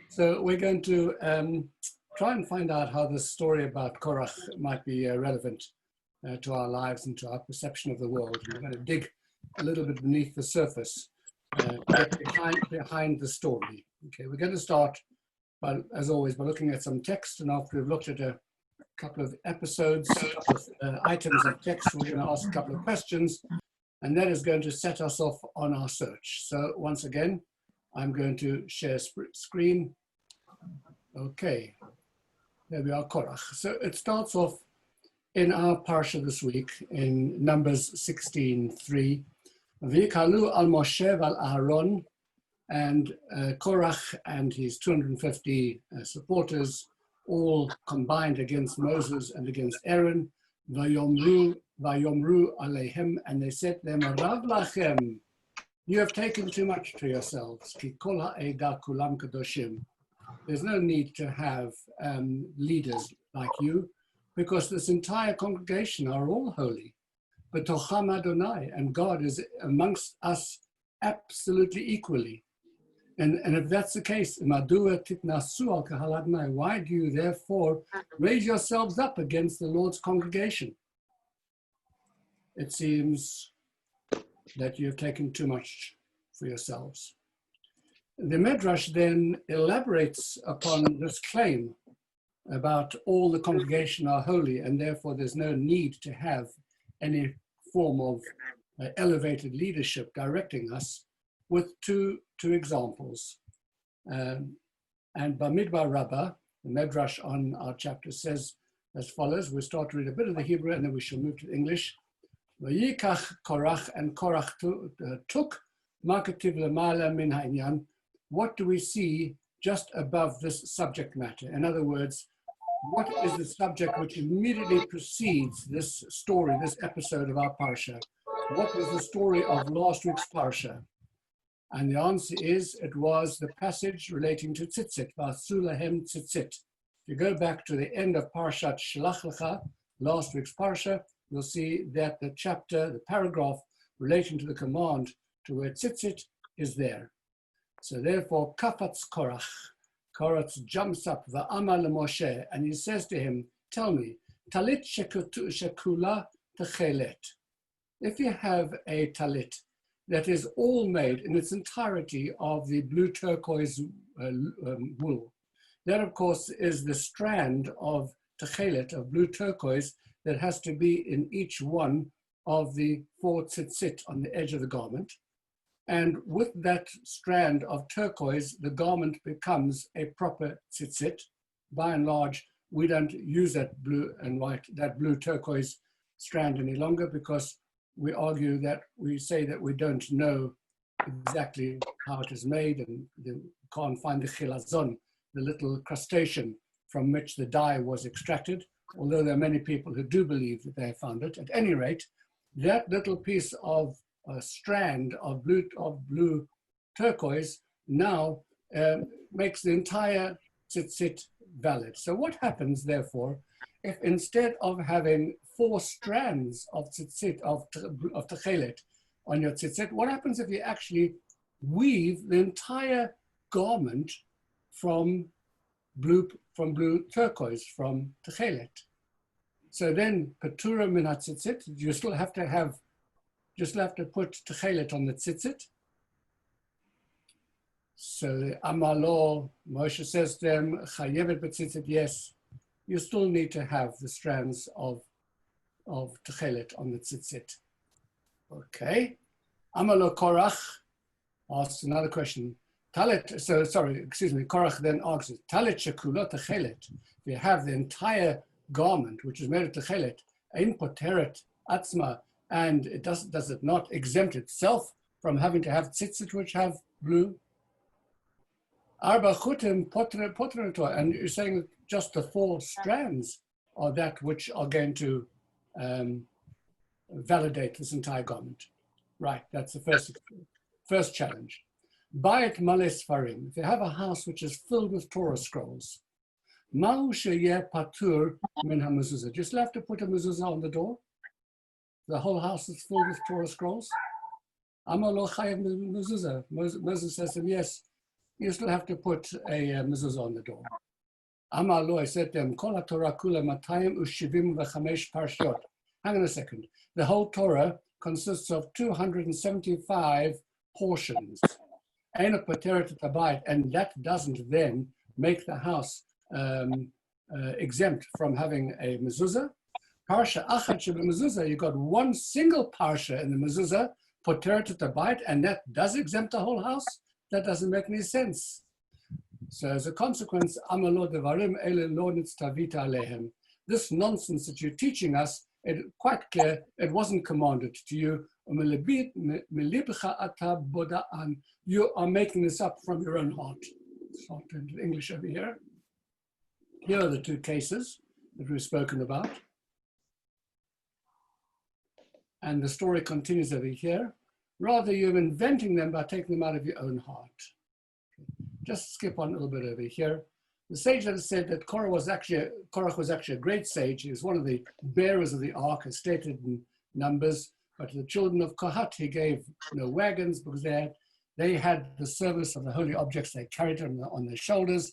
So we're going to try and find out how this story about Korach might be relevant to our lives and to our perception of the world. We're going to dig a little bit beneath the surface, get behind the story. Okay, we're going to start, as always, by looking at some text, and after we've looked at a couple of episodes, a couple of items of text, we're going to ask a couple of questions, and that is going to set us off on our search. So once again, I'm going to share screen. Okay, there we are, Korach. So it starts off in our parsha this week in Numbers 16:3. V'yikalu al Moshe val Aaron, and Korach and his 250 supporters all combined against Moses and against Aaron. Vayomru alehem, and they said to them, Rav lachem, you have taken too much to yourselves. Ki kol ha'eda kulam kadoshim. There's no need to have leaders like you, because this entire congregation are all holy. But Tocham Adonai, and God is amongst us absolutely equally. And if that's the case, why do you therefore raise yourselves up against the Lord's congregation? It seems that you've taken too much for yourselves. The Midrash then elaborates upon this claim about all the congregation are holy, and therefore there's no need to have any form of elevated leadership directing us, with two examples. And Bamidbar Rabbah, the Midrash on our chapter, says as follows. We'll start to read a bit of the Hebrew and then we shall move to English. Vayikach Korach, and Korach took Makativ Lamala Min Ha'inyan. What do we see just above this subject matter? In other words, what is the subject which immediately precedes this story, this episode of our Parsha? What was the story of last week's Parsha? And the answer is, it was the passage relating to tzitzit, V'asu lahem tzitzit. If you go back to the end of Parshat Shlach Lecha, last week's Parsha, you'll see that the chapter, the paragraph relating to the command to wear tzitzit is there. So therefore, Kafatz Korach, Korach jumps up, Va'amar leMoshe, and he says to him, tell me, talit shekula techelet. If you have a talit that is all made in its entirety of the blue turquoise wool, that of course is the strand of techelet, of blue turquoise, that has to be in each one of the 4 tzitzit on the edge of the garment. And with that strand of turquoise, the garment becomes a proper tzitzit. By and large, we don't use that blue and white, that blue turquoise strand any longer, because we argue that we say that we don't know exactly how it is made, and can't find the chilazon, the little crustacean from which the dye was extracted, although there are many people who do believe that they have found it. At any rate, that little piece of a strand of blue turquoise now makes the entire tzitzit valid. So what happens, therefore, if instead of having 4 strands of tzitzit, of techelet on your tzitzit, what happens if you actually weave the entire garment from blue turquoise, from techelet? So then, patura min tzitzit, you still have to put techelet on the tzitzit. So Amalo, Moshe says to them, chayevet b'tzitzit, yes, you still need to have the strands of techelet on the tzitzit. Okay. Amalo Korach asks another question. Korach then asks, Talit shekula techelet. If you have the entire garment which is made of techelet, ein poteret atzma, and it does it not exempt itself from having to have tzitzit which have blue? Arba chutim potretor, and you're saying that just the 4 strands are that which are going to validate this entire garment. Right, that's the first challenge. Bayit maleh sfarim. If you have a house which is filled with Torah scrolls, mahu sheyeh patur min hamezuzah. Just have to put a mezuzah on the door. The whole house is filled with Torah scrolls. Amar lo chayev mezuzah. Moses says to him, yes, you still have to put a mezuzah on the door. Amar lo, I said to them, Kol HaTorah kula 275 parshiot. Hang on a second. The whole Torah consists of 275 portions. And that doesn't then make the house exempt from having a mezuzah. Parsha achat sheba mezuzah, you got one single parsha in the mezuzah, poteret tabayit, and that does exempt the whole house. That doesn't make any sense. So as a consequence, amalo devarim ele lo nitztavita alehem. This nonsense that you're teaching us, it's quite clear, it wasn't commanded to you. You are making this up from your own heart. It's not into English over here. Here are the two cases that we've spoken about. And the story continues over here. Rather, you're inventing them by taking them out of your own heart. Just skip on a little bit over here. The sage that said that Korach was actually a great sage. He was one of the bearers of the ark, as stated in Numbers. But to the children of Kohat, he gave wagons because they had the service of the holy objects. They carried them on their shoulders.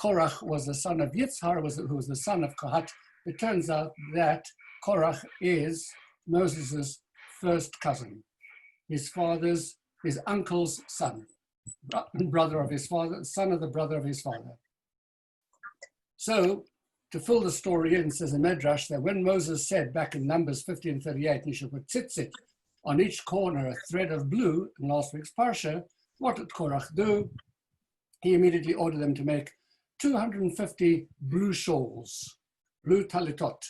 Korach was the son of Yitzhar, who was the son of Kohat. It turns out that Korach is Moses' first cousin, his uncle's son, brother of his father, son of the brother of his father. So, to fill the story in, says the Medrash, that when Moses said back in Numbers 15:38, you should put tzitzit on each corner, a thread of blue, in last week's Parsha, what did Korach do? He immediately ordered them to make 250 blue shawls, blue talitot,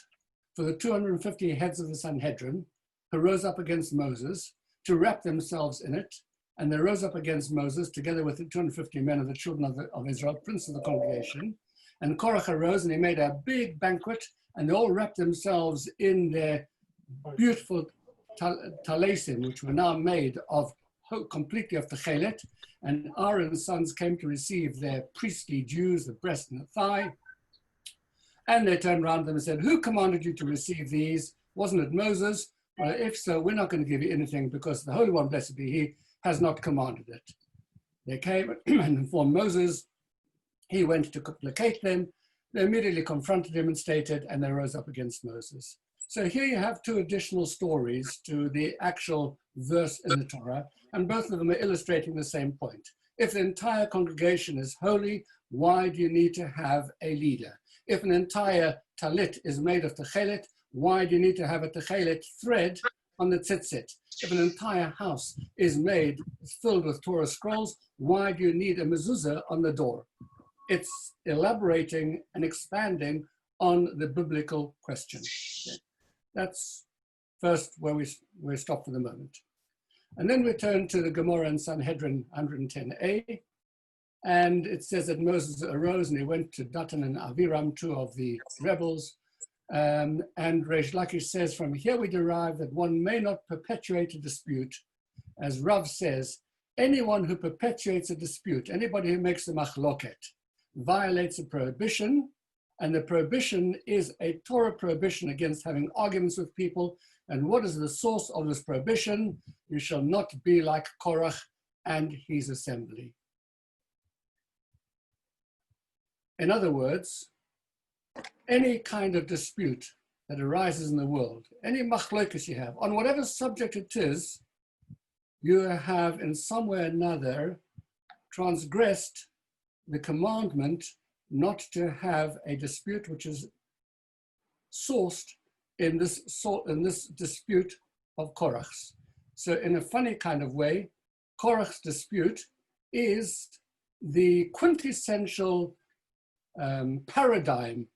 for the 250 heads of the Sanhedrin, who rose up against Moses, to wrap themselves in it. And they rose up against Moses, together with the 250 men of the children of Israel, prince of the congregation. And Korach arose and he made a big banquet, and they all wrapped themselves in their beautiful talesim, which were now made of completely of techelet. And Aaron's sons came to receive their priestly dues, the breast and the thigh. And they turned around to them and said, who commanded you to receive these? Wasn't it Moses? Well, if so, we're not going to give you anything because the Holy One, blessed be he, has not commanded it. They came and informed Moses. He went to placate them. They immediately confronted him and stated, and they rose up against Moses. So here you have two additional stories to the actual verse in the Torah, and both of them are illustrating the same point. If the entire congregation is holy, why do you need to have a leader? If an entire talit is made of techelet, why do you need to have a techelet thread on the tzitzit? If an entire house is filled with Torah scrolls, why do you need a mezuzah on the door? It's elaborating and expanding on the biblical question. Okay. That's first where we stop for the moment. And then we turn to the Gemara in Sanhedrin 110a. And it says that Moses arose and he went to Datan and Aviram, two of the rebels. And Reish Lakish says, from here we derive that one may not perpetuate a dispute. As Rav says, anyone who perpetuates a dispute, anybody who makes a machloket, violates a prohibition, and the prohibition is a Torah prohibition against having arguments with people. And what is the source of this prohibition? You shall not be like Korach and his assembly. In other words, any kind of dispute that arises in the world, any machlokas you have, on whatever subject it is, you have in some way or another transgressed the commandment not to have a dispute which is sourced in this dispute of Korach's. So in a funny kind of way, Korach's dispute is the quintessential paradigm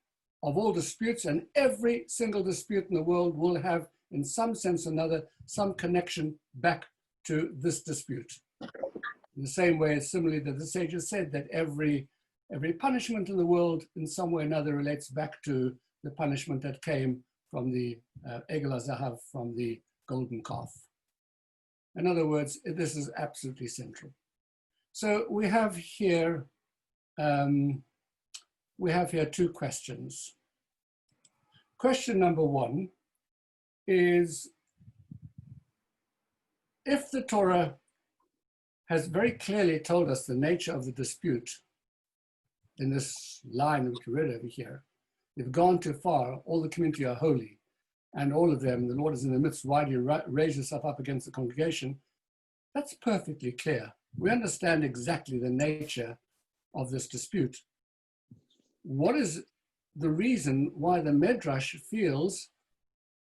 of all disputes, and every single dispute in the world will have, in some sense or another, some connection back to this dispute. In the same way, similarly, that the sages said that every punishment in the world, in some way or another, relates back to the punishment that came from the Egel HaZahav, from the golden calf. In other words, this is absolutely central. So we have here two questions. Question number one is, if the Torah has very clearly told us the nature of the dispute in this line which we read over here. They've gone too far, all the community are holy, and all of them, the Lord is in the midst. Why do you raise yourself up against the congregation? That's perfectly clear. We understand exactly the nature of this dispute. What is the reason why the Midrash feels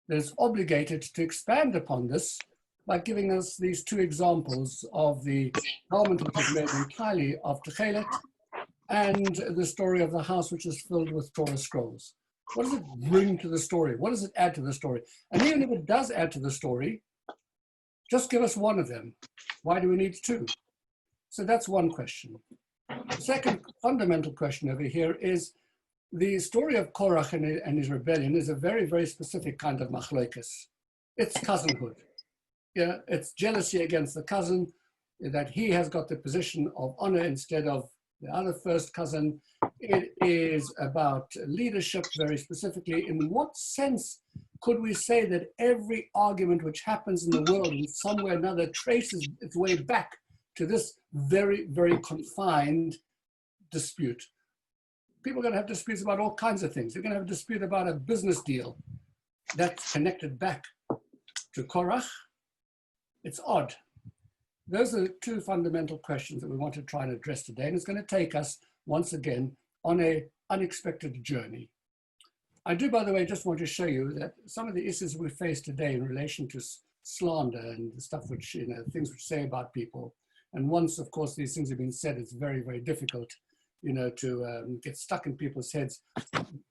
that it's obligated to expand upon this by giving us these two examples of the garment which is made entirely of techelet and the story of the house which is filled with Torah scrolls? What does it bring to the story? What does it add to the story? And even if it does add to the story, just give us one of them. Why do we need two? So that's one question. The second fundamental question over here is the story of Korach and his rebellion is a very, very specific kind of machlokas. It's cousinhood. Yeah, it's jealousy against the cousin, that he has got the position of honor instead of the other first cousin. It is about leadership very specifically. In what sense could we say that every argument which happens in the world in some way or another traces its way back to this very, very confined dispute? People are going to have disputes about all kinds of things. They're going to have a dispute about a business deal that's connected back to Korach. It's odd. Those are the two fundamental questions that we want to try and address today. And it's going to take us, once again, on an unexpected journey. I do, by the way, just want to show you that some of the issues we face today in relation to slander and the stuff which, things which say about people. And once, of course, these things have been said, it's very, very difficult, to get stuck in people's heads.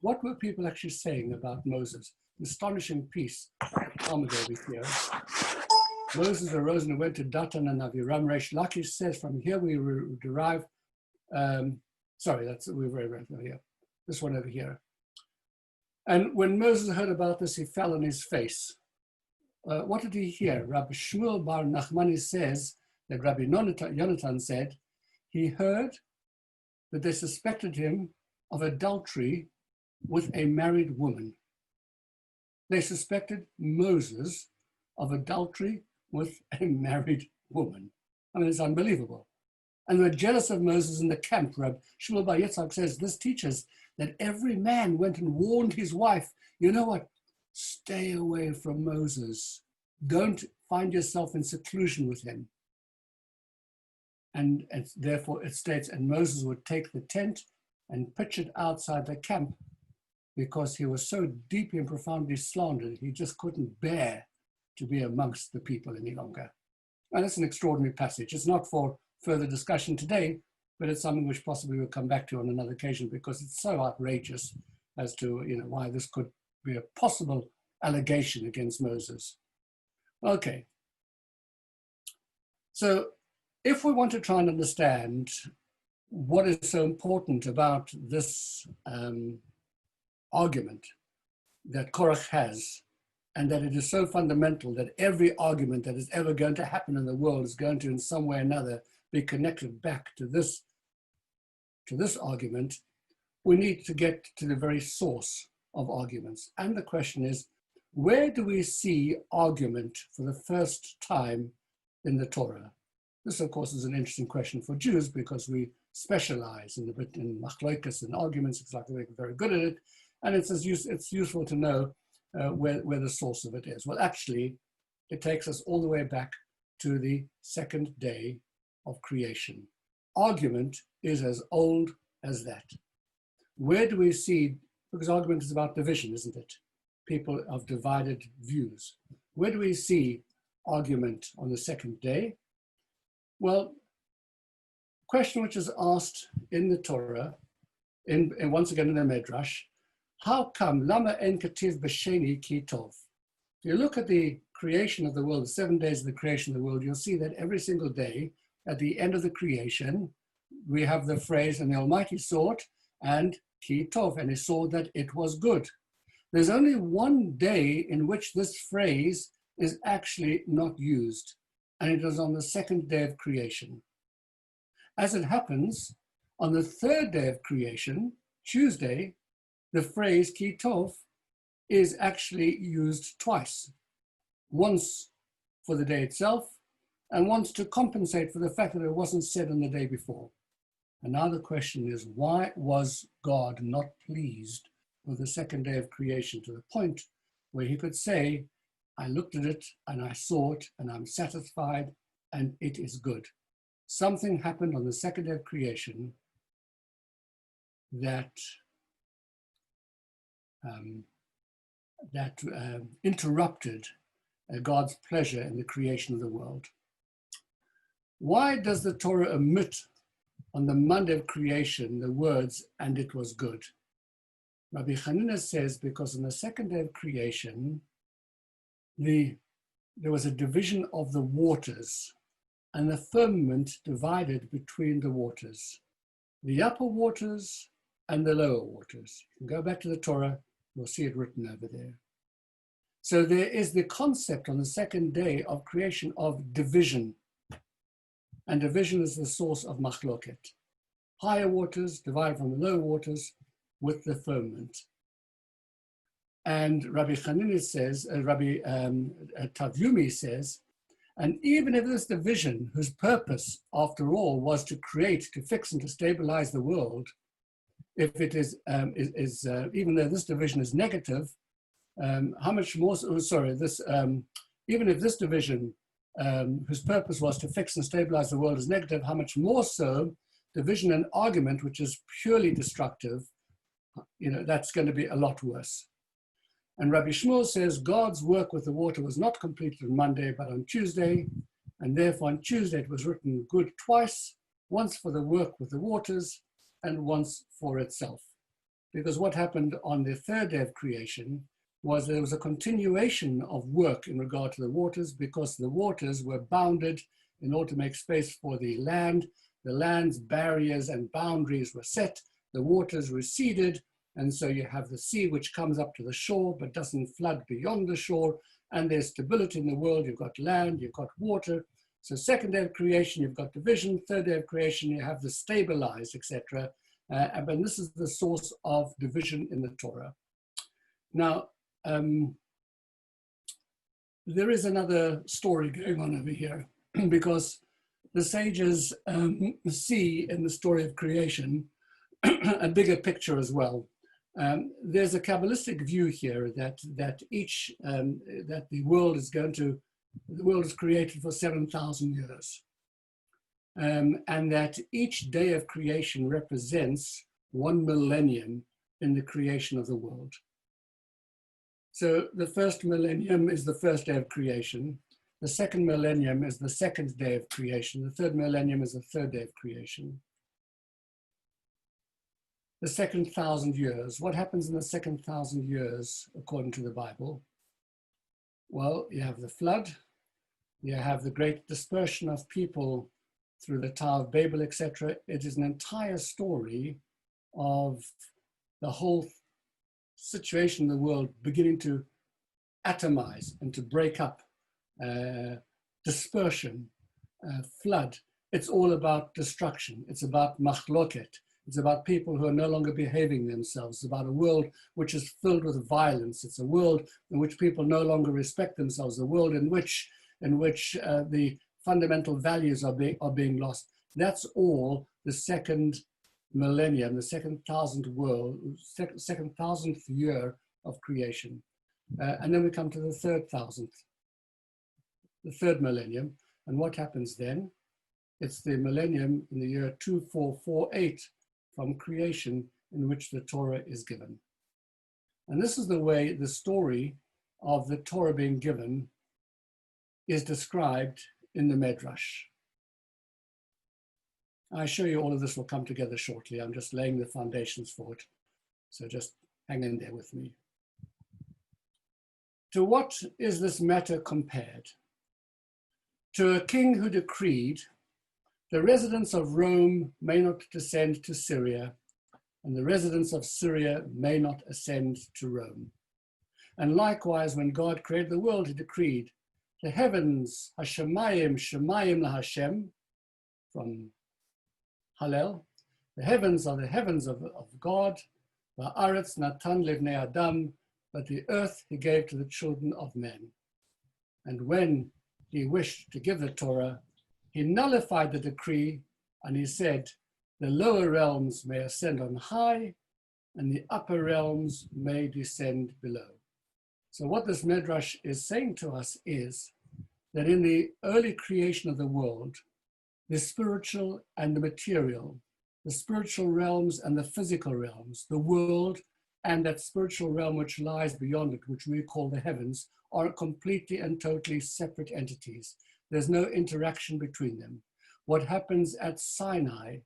What were people actually saying about Moses? An astonishing piece, Talmud over here. Moses arose and went to Datan and Aviram. Reish Lakish says from here we derive, we read right here, this one over here. And when Moses heard about this, he fell on his face. What did he hear? Rabbi Shmuel bar Nachmani says that Rabbi Yonatan said he heard that they suspected him of adultery with a married woman. They suspected Moses of adultery with a married woman. I mean, it's unbelievable. And they were jealous of Moses in the camp. Rabbi Shmuel bar Yitzchak says this teaches that every man went and warned his wife, you know what, stay away from Moses. Don't find yourself in seclusion with him. And therefore it states, and Moses would take the tent and pitch it outside the camp because he was so deeply and profoundly slandered, he just couldn't bear to be amongst the people any longer. And that's an extraordinary passage. It's not for further discussion today, but it's something which possibly we'll come back to on another occasion because it's so outrageous as to why this could be a possible allegation against Moses. Okay. So if we want to try and understand what is so important about this argument that Korach has, and that it is so fundamental that every argument that is ever going to happen in the world is going to, in some way or another, be connected back to this argument, we need to get to the very source of arguments. And the question is, where do we see argument for the first time in the Torah? This, of course, is an interesting question for Jews because we specialize in machlokas and arguments. It's like we're very good at it. And it's useful to know where the source of it is. Well, actually, it takes us all the way back to the second day of creation. Argument is as old as that. Where do we see, because argument is about division, isn't it? People of divided views. Where do we see argument on the second day? Well, question which is asked in the Torah, and once again in the Midrash, how come lama en kativ b'sheni ki tov? If you look at the creation of the world, the 7 days of the creation of the world, you'll see that every single day, at the end of the creation, we have the phrase, and the Almighty saw it, and ki tov, and he saw that it was good. There's only one day in which this phrase is actually not used, and it is on the second day of creation. As it happens, on the third day of creation, Tuesday, the phrase ki tov is actually used twice. Once for the day itself, and wants to compensate for the fact that it wasn't said on the day before. And now the question is, why was God not pleased with the second day of creation to the point where he could say, I looked at it and I saw it and I'm satisfied and it is good. Something happened on the second day of creation that interrupted God's pleasure in the creation of the world. Why does the Torah omit on the Monday of creation the words, and it was good? Rabbi Hanina says, because on the second day of creation, there was a division of the waters, and the firmament divided between the waters, the upper waters and the lower waters. You can go back to the Torah, you'll see it written over there. So there is the concept on the second day of creation of division. And division is the source of machloket. Higher waters divided from the lower waters with the firmament. And Rabbi Hanina says, Rabbi Tavyumi says, and even if this division, whose purpose, after all, was to create, to fix, and to stabilize the world, if it is, even though this division is negative, how much more, even if this division, whose purpose was to fix and stabilize the world, is negative, how much more so division and argument, which is purely destructive, that's going to be a lot worse. And Rabbi Shlomo says God's work with the water was not completed on Monday, but on Tuesday. And therefore on Tuesday it was written good twice, once for the work with the waters and once for itself. Because what happened on the third day of creation was there was a continuation of work in regard to the waters, because the waters were bounded in order to make space for the land. The land's barriers and boundaries were set, the waters receded, and so you have the sea which comes up to the shore but doesn't flood beyond the shore, and there's stability in the world. You've got land, you've got water. So second day of creation, you've got division. Third day of creation, you have the stabilized, etc. But this is the source of division in the Torah. Now, there is another story going on over here, because the sages see in the story of creation a bigger picture as well. There's a Kabbalistic view here that the world is created for 7,000 years, and that each day of creation represents 1 millennium in the creation of the world. So the first millennium is the first day of creation. The second millennium is the second day of creation. The third millennium is the third day of creation. The second 1,000 years. What happens in the second 1,000 years, according to the Bible? Well, you have the flood, you have the great dispersion of people through the Tower of Babel, etc. It is an entire story of the whole situation in the world beginning to atomize and to break up, dispersion, flood. It's all about destruction. It's about machloket. It's about people who are no longer behaving themselves. It's about a world which is filled with violence. It's a world in which people no longer respect themselves. A world in which the fundamental values are being lost. That's all the second millennium, the second 1,000th year of creation. And then we come to the third millennium. And what happens then? It's the millennium in the year 2448 from creation, in which the Torah is given. And this is the way the story of the Torah being given is described in the Midrash. I assure you all of this will come together shortly. I'm just laying the foundations for it. So just hang in there with me. To what is this matter compared? To a king who decreed, the residents of Rome may not descend to Syria, and the residents of Syria may not ascend to Rome. And likewise, when God created the world, he decreed, the heavens, Hashemayim, Shemayim laHashem, from Hallel, the heavens are the heavens of God, Va'aretz natan levnei Adam, but the earth he gave to the children of men. And when he wished to give the Torah, he nullified the decree and he said, the lower realms may ascend on high and the upper realms may descend below. So what this Midrash is saying to us is that in the early creation of the world, the spiritual and the material, the spiritual realms and the physical realms, the world and that spiritual realm which lies beyond it, which we call the heavens, are completely and totally separate entities. There's no interaction between them. What happens at Sinai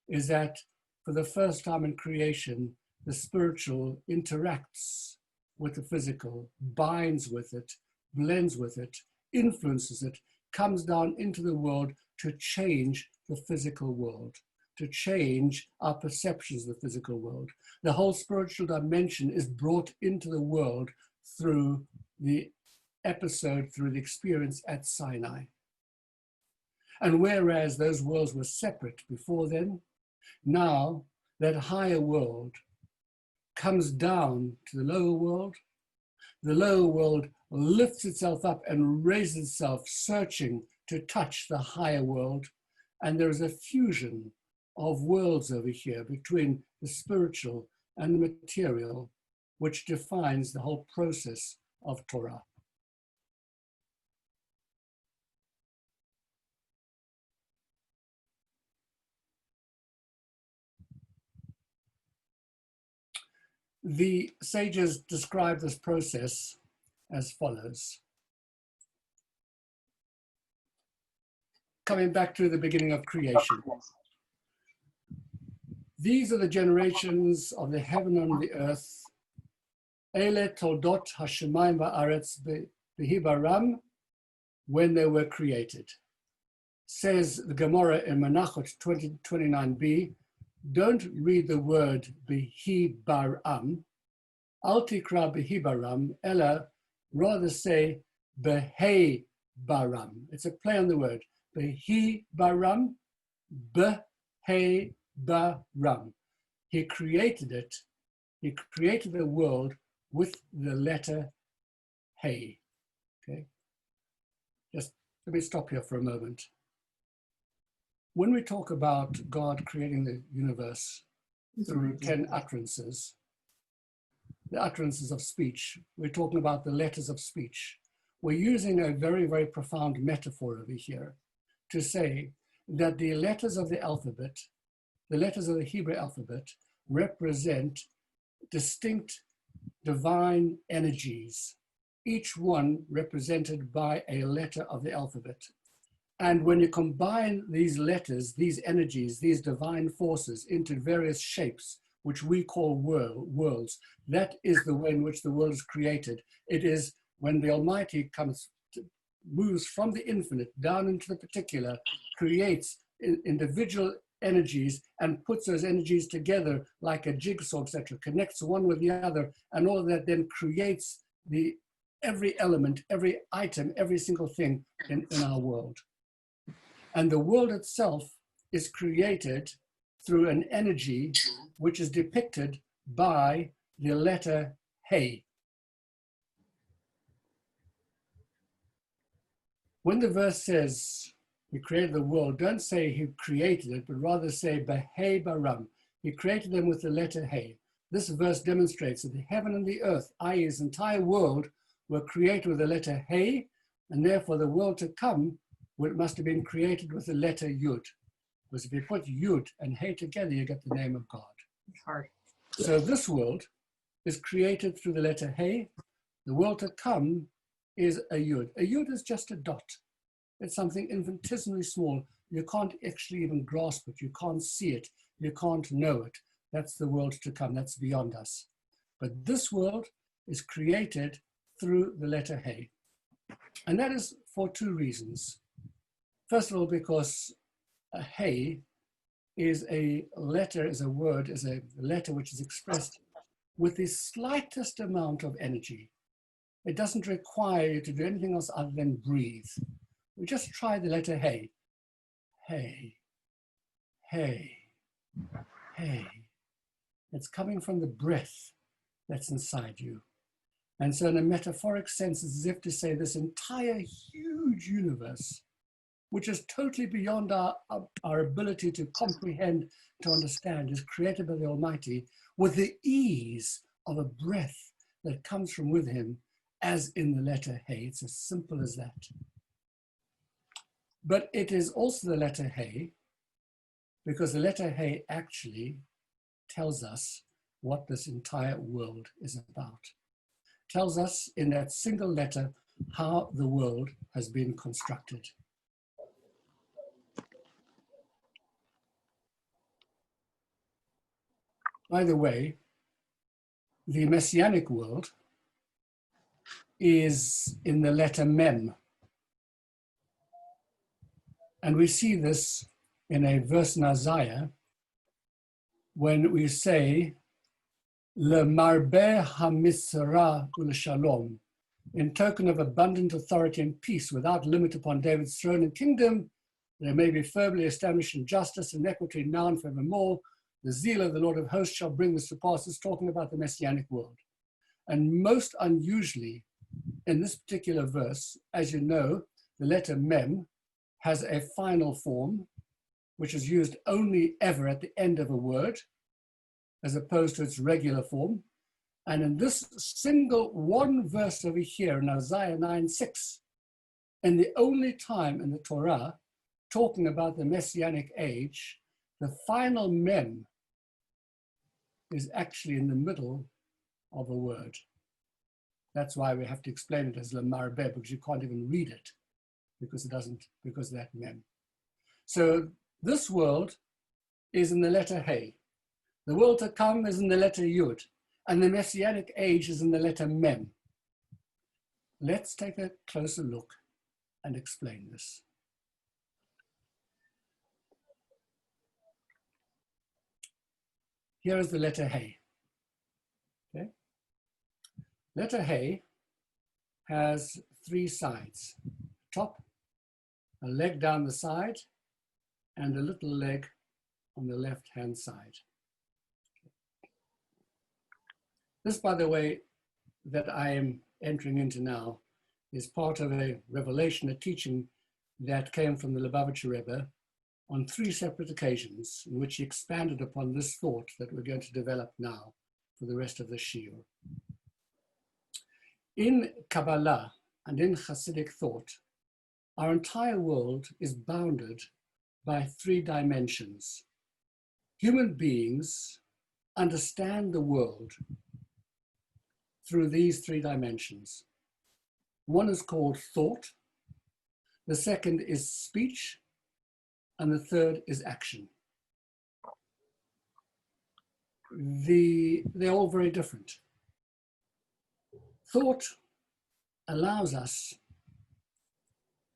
is that for the first time in creation, the spiritual interacts with the physical, binds with it, blends with it, influences it, comes down into the world to change the physical world, to change our perceptions of the physical world. The whole spiritual dimension is brought into the world through the episode, through the experience at Sinai. And whereas those worlds were separate before then, now that higher world comes down to the lower world. The lower world lifts itself up and raises itself, searching to touch the higher world. And there is a fusion of worlds over here between the spiritual and the material, which defines the whole process of Torah. The sages describe this process as follows. Coming back to the beginning of creation. These are the generations of the heaven and the earth. Ele toldot hashemayim va'aretz behibaram, when they were created. Says the Gemara in Menachot 29b, don't read the word behibaram, al tikra behibaram, ella, rather say behebaram. It's a play on the word. Behibaram, behebaram. He created it. He created the world with the letter Hey. Okay. Just let me stop here for a moment. When we talk about God creating the universe through 10 utterances, the utterances of speech, we're talking about the letters of speech. We're using a very, very profound metaphor over here to say that the letters of the alphabet, the letters of the Hebrew alphabet, represent distinct divine energies, each one represented by a letter of the alphabet. And when you combine these letters, these energies, these divine forces into various shapes, which we call worlds, that is the way in which the world is created. It is when the Almighty moves from the infinite down into the particular, creates individual energies and puts those energies together like a jigsaw, etc., connects one with the other, and all of that then creates every element, every item, every single thing in our world. And the world itself is created through an energy which is depicted by the letter Hey. When the verse says he created the world, don't say he created it, but rather say Behei Baram. He created them with the letter Hey. This verse demonstrates that the heaven and the earth, i.e. his entire world, were created with the letter Hey, and therefore the world to come must have been created with the letter Yud. Because if you put Yud and Hey together, you get the name of God. It's hard. So this world is created through the letter Hey. The world to come is a Yud. A Yud is just a dot. It's something infinitesimally small. You can't actually even grasp it. You can't see it. You can't know it. That's the world to come. That's beyond us. But this world is created through the letter Hey. And that is for two reasons. First of all, because a Hey is a letter, is a word, is a letter which is expressed with the slightest amount of energy. It doesn't require you to do anything else other than breathe. We just try the letter Hey. Hey, Hey, Hey. It's coming from the breath that's inside you. And so in a metaphoric sense, it's as if to say this entire huge universe, which is totally beyond our ability to comprehend, to understand, is created by the Almighty with the ease of a breath that comes from with him, as in the letter Hey. It's as simple as that. But it is also the letter Hey, because the letter Hey actually tells us what this entire world is about. Tells us in that single letter how the world has been constructed. By the way, the Messianic world is in the letter Mem. And we see this in a verse in Isaiah when we say, Le marbe hamisra ul shalom, in token of abundant authority and peace without limit upon David's throne and kingdom, they may be firmly established in justice and equity now and forevermore. The zeal of the Lord of hosts shall bring this to pass. It's talking about the Messianic world. And most unusually, in this particular verse, as you know, the letter Mem has a final form, which is used only ever at the end of a word, as opposed to its regular form. And in this single one verse over here in Isaiah 9:6, and the only time in the Torah talking about the Messianic age, the final Mem is actually in the middle of a word. That's why we have to explain it as Lamar Be, because you can't even read it because it doesn't, because of that Mem. So this world is in the letter Hey. The world to come is in the letter Yud, and the Messianic age is in the letter Mem. Let's take a closer look and explain this. Here is the letter Hey. Okay. Letter Hey has three sides: top, a leg down the side, and a little leg on the left-hand side. This, by the way, that I am entering into now is part of a revelation, a teaching that came from the Lubavitcher Rebbe on three separate occasions in which he expanded upon this thought that we're going to develop now for the rest of the shiur. In Kabbalah and in Hasidic thought, our entire world is bounded by three dimensions. Human beings understand the world through these three dimensions. One is called thought, the second is speech, and the third is action. They're all very different. Thought allows us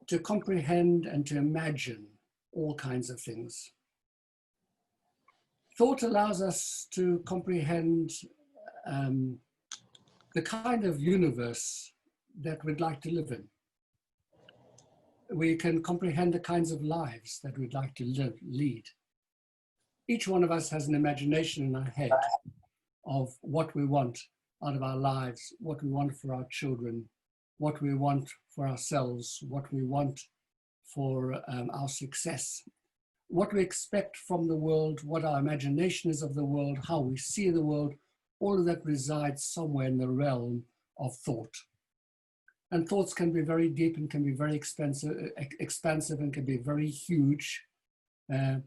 to comprehend and to imagine all kinds of things. Thought allows us to comprehend the kind of universe that we'd like to live in. We can comprehend the kinds of lives that we'd like to lead. Each one of us has an imagination in our head of what we want out of our lives, what we want for our children, what we want for ourselves, what we want for our success, what we expect from the world, what our imagination is of the world, how we see the world. All of that resides somewhere in the realm of thought. And thoughts can be very deep and can be very expansive and can be very huge. And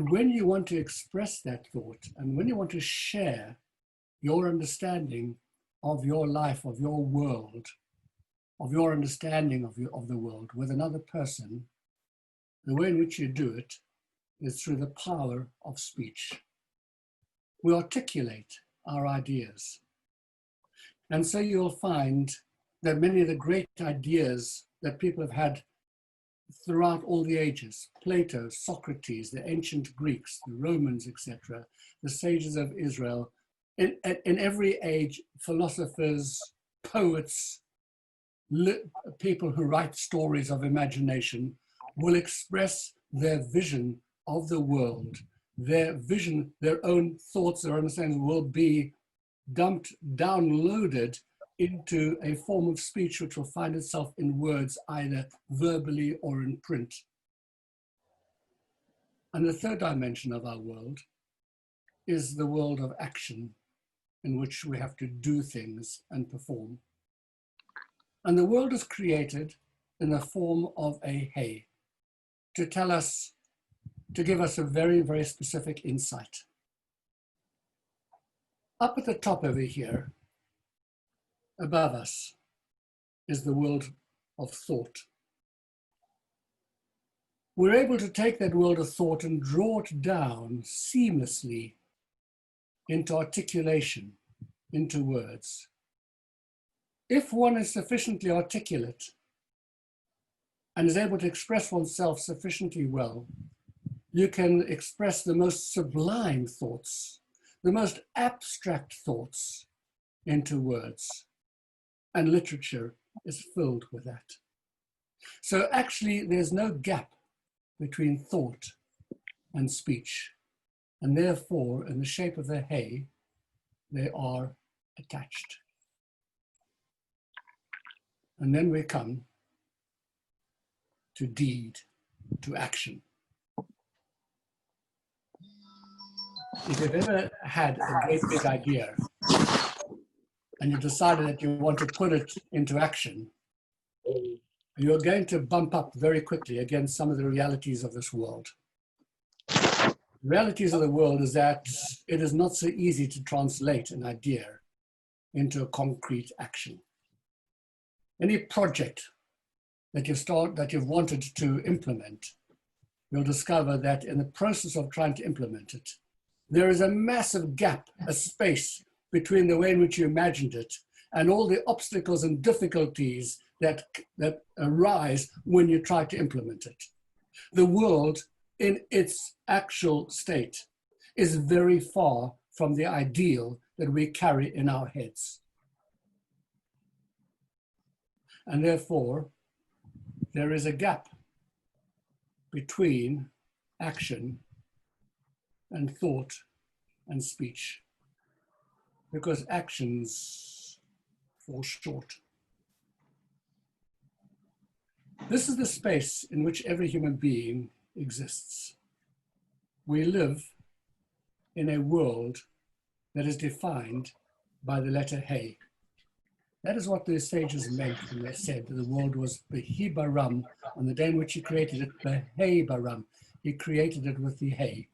when you want to express that thought, and when you want to share your understanding of your life, of your world, of your understanding of the world with another person, the way in which you do it is through the power of speech. We articulate our ideas. And so you'll find that many of the great ideas that people have had throughout all the ages, Plato, Socrates, the ancient Greeks, the Romans, etc., the sages of Israel, in every age, philosophers, poets, people who write stories of imagination will express their vision of the world. Their vision, their own thoughts, their understanding will be downloaded into a form of speech which will find itself in words, either verbally or in print. And the third dimension of our world is the world of action, in which we have to do things and perform. And the world is created in the form of a hay, to tell us, to give us a very, very specific insight. Up at the top over here, above us, is the world of thought. We're able to take that world of thought and draw it down seamlessly into articulation, into words. If one is sufficiently articulate and is able to express oneself sufficiently well, you can express the most sublime thoughts, the most abstract thoughts into words. And literature is filled with that. So actually, there's no gap between thought and speech. And therefore, in the shape of the hay, they are attached. And then we come to deed, to action. If you've ever had a great big idea and you decided that you want to put it into action, you're going to bump up very quickly against some of the realities of this world. The realities of the world is that it is not so easy to translate an idea into a concrete action. Any project that you've wanted to implement, you'll discover that in the process of trying to implement it, there is a massive gap, a space between the way in which you imagined it and all the obstacles and difficulties that arise when you try to implement it. The world in its actual state is very far from the ideal that we carry in our heads. And therefore, there is a gap between action and thought and speech, because actions fall short. This is the space in which every human being exists. We live in a world that is defined by the letter Hey. That is what the sages meant when they said that the world was Behi Baram, on the day in which he created it, Behi Baram. He created it with the Hey.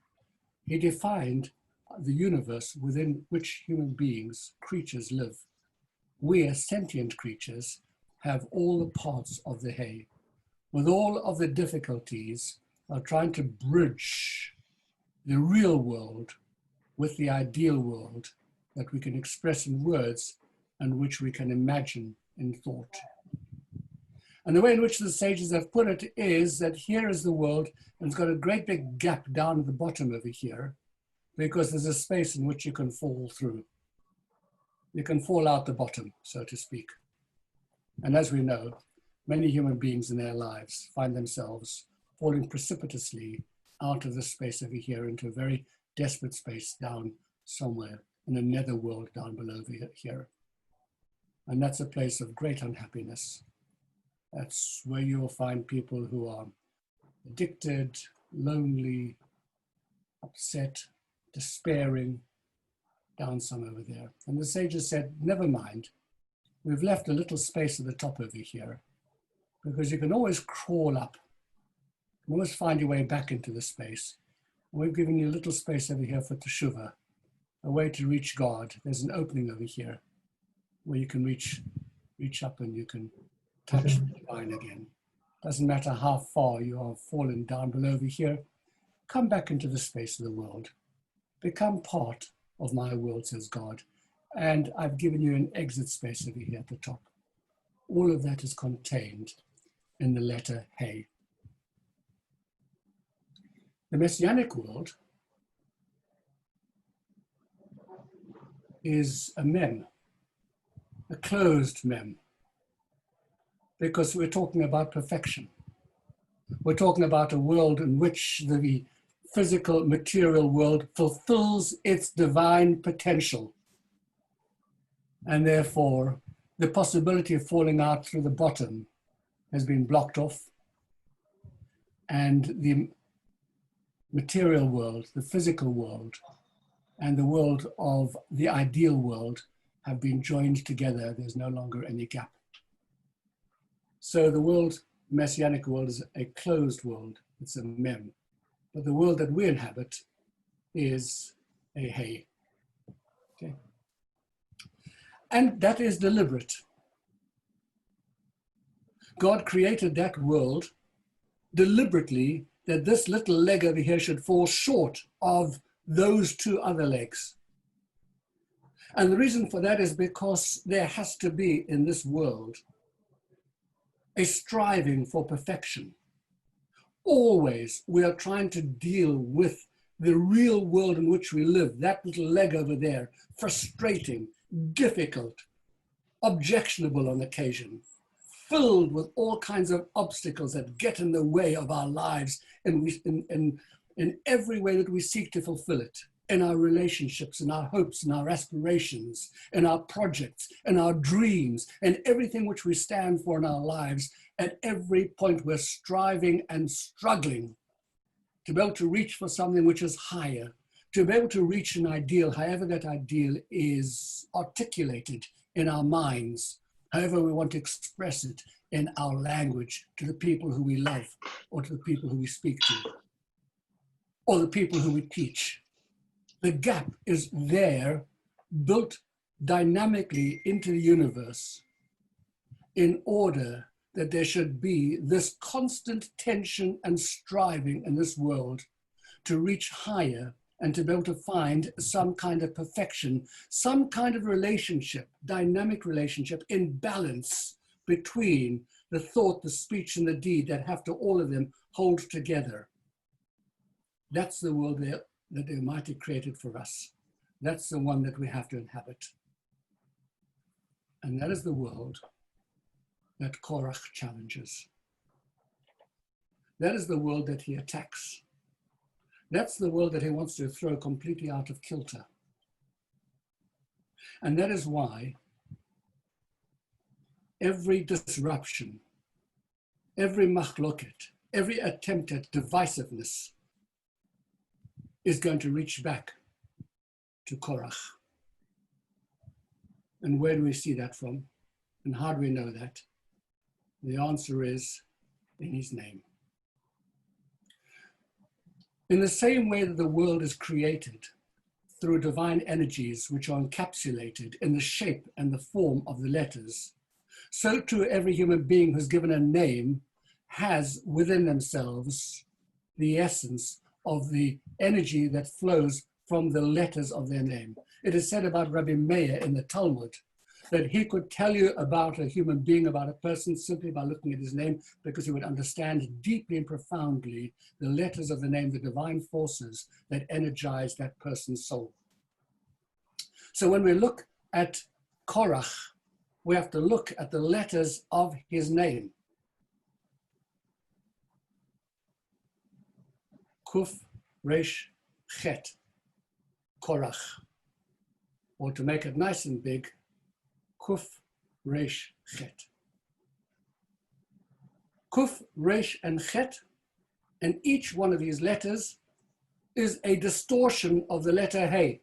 He defined the universe within which human beings, creatures live. We as sentient creatures have all the parts of the Hey, with all of the difficulties of trying to bridge the real world with the ideal world that we can express in words and which we can imagine in thought. And the way in which the sages have put it is that here is the world, and it's got a great big gap down at the bottom over here, because there's a space in which you can fall through. You can fall out the bottom, so to speak. And as we know, many human beings in their lives find themselves falling precipitously out of this space over here into a very desperate space down somewhere in a netherworld down below here. And that's a place of great unhappiness. That's where you'll find people who are addicted, lonely, upset, despairing, down some over there. And the sages said, never mind, we've left a little space at the top over here, because you can always crawl up, you can always find your way back into the space. And we've given you a little space over here for teshuvah, a way to reach God. There's an opening over here where you can reach up and you can touch the divine again. Doesn't matter how far you have fallen down below over here, come back into the space of the world. Become part of my world, says God. And I've given you an exit space over here at the top. All of that is contained in the letter Hey. The Messianic world is a mem, a closed mem, because we're talking about perfection. We're talking about a world in which the physical, material world fulfills its divine potential. and therefore the possibility of falling out through the bottom has been blocked off, and the material world, the physical world, and the world of the ideal world have been joined together. There's no longer any gap. So the world, Messianic world, is a closed world. It's a mem. But the world that we inhabit is a hey. Okay? And that is deliberate. God created that world deliberately, that this little leg over here should fall short of those two other legs. And the reason for that is because there has to be in this world a striving for perfection. Always we are trying to deal with the real world in which we live, that little leg over there, frustrating, difficult, objectionable on occasion, filled with all kinds of obstacles that get in the way of our lives in every way that we seek to fulfill it, in our relationships, in our hopes, in our aspirations, in our projects, in our dreams, and everything which we stand for in our lives. At every point we're striving and struggling to be able to reach for something which is higher, to be able to reach an ideal, however that ideal is articulated in our minds, however we want to express it in our language to the people who we love, or to the people who we speak to, or the people who we teach. The gap is there, built dynamically into the universe in order that there should be this constant tension and striving in this world to reach higher and to be able to find some kind of perfection, some kind of relationship, dynamic relationship in balance between the thought, the speech, and the deed that have to all of them hold together. That's the world that the Almighty created for us. That's the one that we have to inhabit. And that is the world that Korach challenges. That is the world that he attacks. That's the world that he wants to throw completely out of kilter. And that is why every disruption, every machloket, every attempt at divisiveness is going to reach back to Korach. And where do we see that from? And how do we know that? The answer is in his name. In the same way that the world is created through divine energies which are encapsulated in the shape and the form of the letters, so too every human being who's given a name has within themselves the essence of the energy that flows from the letters of their name. It is said about Rabbi Meir in the Talmud that he could tell you about a human being, about a person, simply by looking at his name, because he would understand deeply and profoundly the letters of the name, the divine forces that energize that person's soul. So when we look at Korach, we have to look at the letters of his name. Kuf, Resh, Chet, Korach. Or to make it nice and big, Kuf, Resh, Chet. Kuf, Resh, and Chet, and each one of these letters is a distortion of the letter Hey.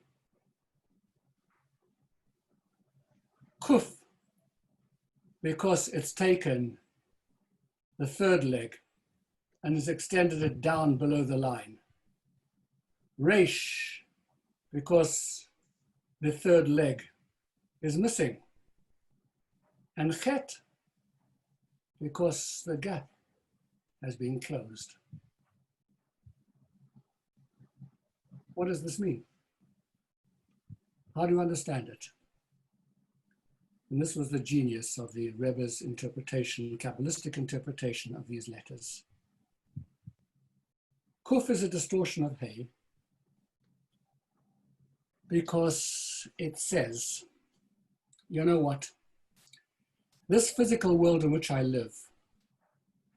Kuf, because it's taken the third leg and has extended it down below the line. Resh, because the third leg is missing. And Chet, because the gap has been closed. What does this mean? How do you understand it? And this was the genius of the Rebbe's interpretation, Kabbalistic interpretation of these letters. Kuf is a distortion of Hey because it says, you know what? This physical world in which I live,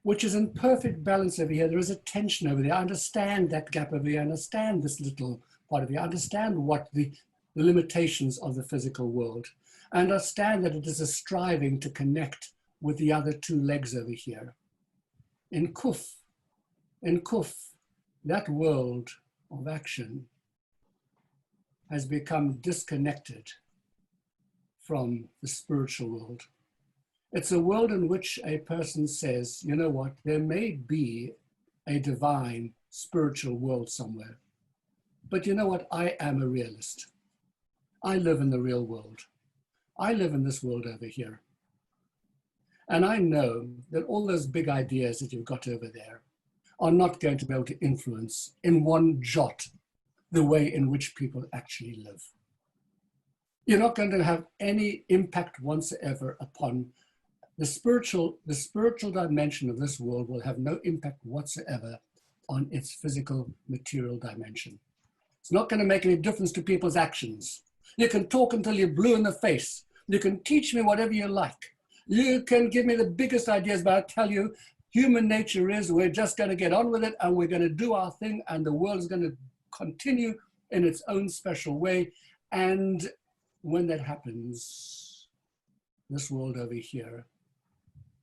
which is in perfect balance over here, there is a tension over there. I understand that gap over here. I understand this little part of here. I understand what the limitations of the physical world. Understand that it is a striving to connect with the other two legs over here. In Kuf, that world of action has become disconnected from the spiritual world. It's a world in which a person says, you know what, there may be a divine spiritual world somewhere, but you know what, I am a realist. I live in the real world. I live in this world over here. And I know that all those big ideas that you've got over there are not going to be able to influence in one jot the way in which people actually live. You're not going to have any impact whatsoever upon the spiritual dimension of this world will have no impact whatsoever on its physical material dimension. It's not going to make any difference to people's actions. You can talk until you're blue in the face. You can teach me whatever you like. You can give me the biggest ideas, but I tell you, human nature is we're just going to get on with it and we're going to do our thing and the world is going to continue in its own special way. And when that happens, this world over here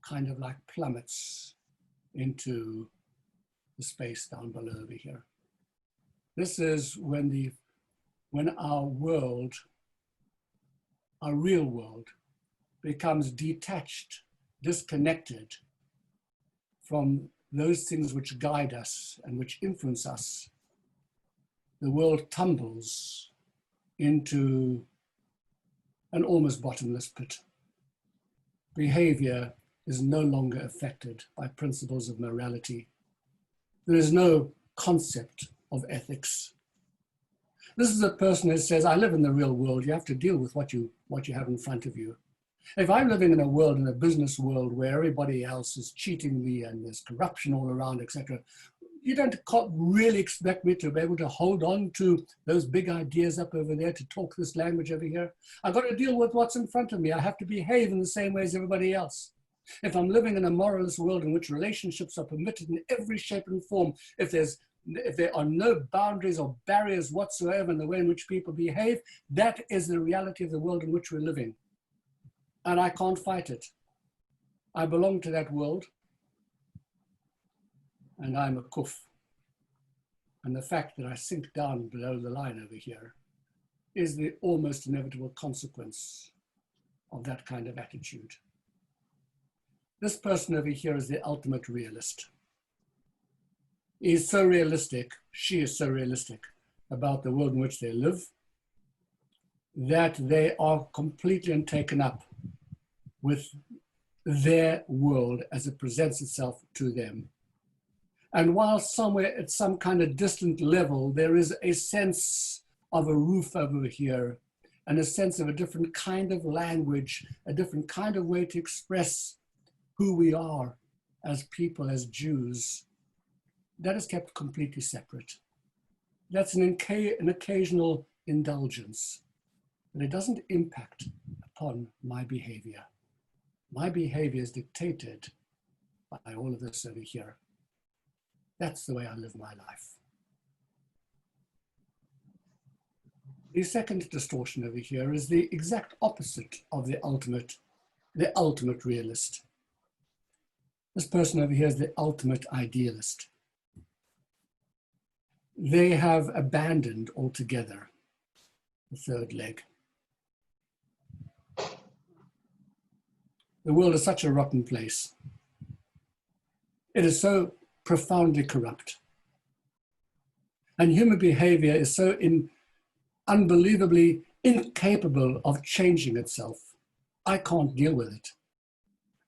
kind of like plummets into the space down below over here. This is when our world, our real world, becomes detached, disconnected from those things which guide us and which influence us. The world tumbles into an almost bottomless pit. Behavior is no longer affected by principles of morality. There is no concept of ethics. This is a person who says, I live in the real world. You have to deal with what you have in front of you. If I'm living in a world, in a business world where everybody else is cheating me and there's corruption all around, etc., you don't really expect me to be able to hold on to those big ideas up over there, to talk this language over here. I've got to deal with what's in front of me. I have to behave in the same way as everybody else. If I'm living in a moralist world in which relationships are permitted in every shape and form, if there are no boundaries or barriers whatsoever in the way in which people behave, that is the reality of the world in which we're living. And I can't fight it. I belong to that world, and I'm a kuf. And the fact that I sink down below the line over here is the almost inevitable consequence of that kind of attitude. This person over here is the ultimate realist. He's so realistic, she is so realistic about the world in which they live, that they are completely taken up with their world as it presents itself to them. And while somewhere at some kind of distant level, there is a sense of a roof over here and a sense of a different kind of language, a different kind of way to express who we are as people, as Jews, that is kept completely separate. That's an occasional indulgence, but it doesn't impact upon my behavior. My behavior is dictated by all of this over here. That's the way I live my life. The second distortion over here is the exact opposite of the ultimate realist. This person over here is the ultimate idealist. They have abandoned altogether the third leg. The world is such a rotten place. It is so profoundly corrupt. And human behavior is so unbelievably incapable of changing itself. I can't deal with it.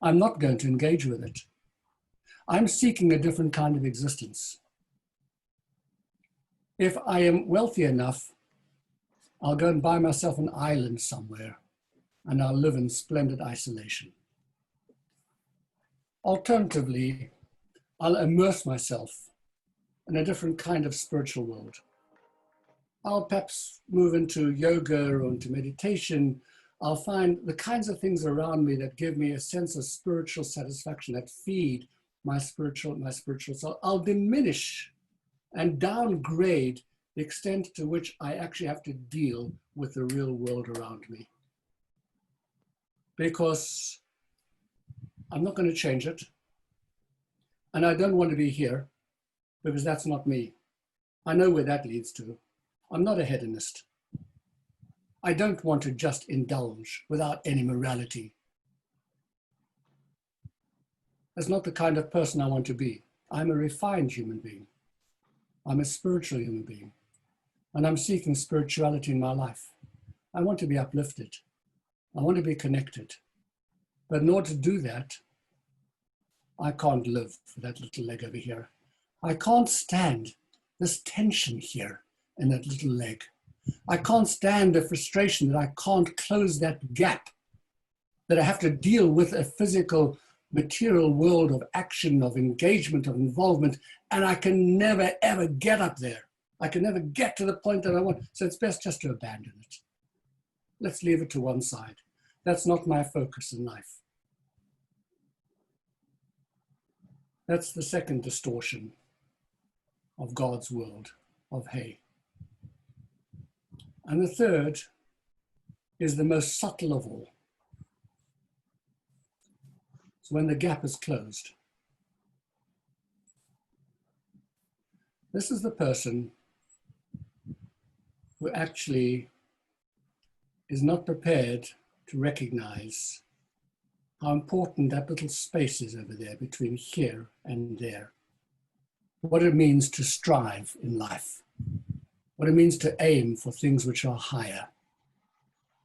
I'm not going to engage with it. I'm seeking a different kind of existence. If I am wealthy enough, I'll go and buy myself an island somewhere and I'll live in splendid isolation. Alternatively, I'll immerse myself in a different kind of spiritual world. I'll perhaps move into yoga or into meditation. I'll find the kinds of things around me that give me a sense of spiritual satisfaction, that feed my spiritual soul. I'll diminish and downgrade the extent to which I actually have to deal with the real world around me. because I'm not going to change it. And I don't want to be here because that's not me. I know where that leads to. I'm not a hedonist. I don't want to just indulge without any morality. That's not the kind of person I want to be. I'm a refined human being. I'm a spiritual human being. And I'm seeking spirituality in my life. I want to be uplifted. I want to be connected. But in order to do that, I can't live for that little leg over here. I can't stand this tension here in that little leg. I can't stand the frustration that I can't close that gap, that I have to deal with a physical, material world of action, of engagement, of involvement, and I can never, ever get up there. I can never get to the point that I want. So it's best just to abandon it. Let's leave it to one side. That's not my focus in life. That's the second distortion of God's world, of hay. And the third is the most subtle of all. It's when the gap is closed. This is the person who actually is not prepared to recognize how important that little space is over there between here and there. What it means to strive in life. What it means to aim for things which are higher.